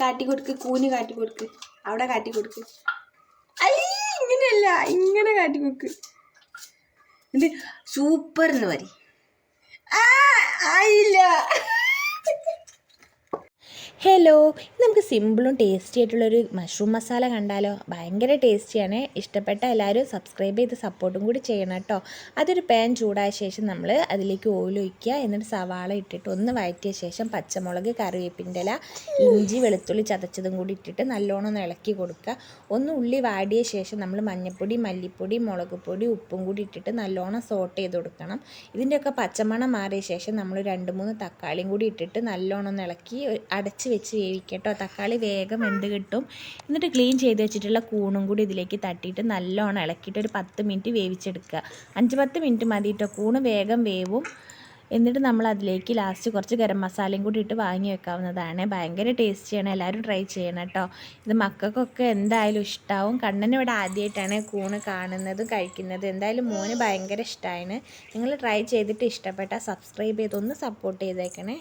കാട്ടി കൊടുക്ക്, കൂന് കാട്ടി കൊടുക്ക്, അവിടെ കാട്ടി കൊടുക്ക്. ഐ ഇങ്ങനെയല്ല, ഇങ്ങനെ കാട്ടി കൊടുക്ക്. ഇത് സൂപ്പർ എന്ന് പറയും. ആയില്ല. ഹലോ, നമുക്ക് സിമ്പിളും ടേസ്റ്റി ആയിട്ടുള്ളൊരു മഷ്റൂം മസാല കണ്ടാലോ? ഭയങ്കര ടേസ്റ്റിയാണ്. ഇഷ്ടപ്പെട്ട എല്ലാവരും സബ്സ്ക്രൈബ് ചെയ്ത് സപ്പോർട്ടും കൂടി ചെയ്യണം കേട്ടോ. അതൊരു പാൻ ചൂടായ ശേഷം നമ്മൾ അതിലേക്ക് ഓയിൽ ഒഴിക്കുക. എന്നിട്ട് സവാള ഇട്ടിട്ട് ഒന്ന് വഴറ്റിയ ശേഷം പച്ചമുളക്, കറിവേപ്പിൻ്റെ ഇല, ഇഞ്ചി, വെളുത്തുള്ളി ചതച്ചതും കൂടി ഇട്ടിട്ട് നല്ലോണം ഒന്ന് ഇളക്കി കൊടുക്കുക. ഒന്ന് ഉള്ളി വാടിയ ശേഷം നമ്മൾ മഞ്ഞൾപ്പൊടി, മല്ലിപ്പൊടി, മുളക് പൊടി, ഉപ്പും കൂടി ഇട്ടിട്ട് നല്ലോണം സോട്ട് ചെയ്ത് കൊടുക്കണം. ഇതിൻ്റെയൊക്കെ പച്ചമണം മാറിയ ശേഷം നമ്മൾ 2-3 തക്കാളിയും കൂടി ഇട്ടിട്ട് നല്ലോണം ഒന്ന് ഇളക്കി അടച്ച് വെച്ച് വേവിക്കട്ടോ. തക്കാളി വേഗം വെന്ത് കിട്ടും. എന്നിട്ട് ക്ലീൻ ചെയ്ത് വെച്ചിട്ടുള്ള കൂണും കൂടി ഇതിലേക്ക് തട്ടിയിട്ട് നല്ലോണം ഇളക്കിയിട്ട് ഒരു 10 മിനിറ്റ് വേവിച്ചെടുക്കുക. 5-10 മിനിറ്റ് മതി കേട്ടോ, കൂണ് വേഗം വേവും. എന്നിട്ട് നമ്മൾ അതിലേക്ക് ലാസ്റ്റ് കുറച്ച് ഗരം മസാലയും കൂടി ഇട്ട് വാങ്ങി വെക്കാവുന്നതാണ്. ഭയങ്കര ടേസ്റ്റിയാണ്, എല്ലാവരും ട്രൈ ചെയ്യണം കേട്ടോ. ഇത് മക്കൾക്കൊക്കെ എന്തായാലും ഇഷ്ടമാവും. കണ്ണന് ഇവിടെ ആദ്യമായിട്ടാണ് കൂണ് കാണുന്നതും കഴിക്കുന്നതും. എന്തായാലും മോന് ഭയങ്കര ഇഷ്ടമാണ്. നിങ്ങൾ ട്രൈ ചെയ്തിട്ട് ഇഷ്ടപ്പെട്ടാൽ സബ്സ്ക്രൈബ് ചെയ്തൊന്ന് സപ്പോർട്ട് ചെയ്തേക്കണേ.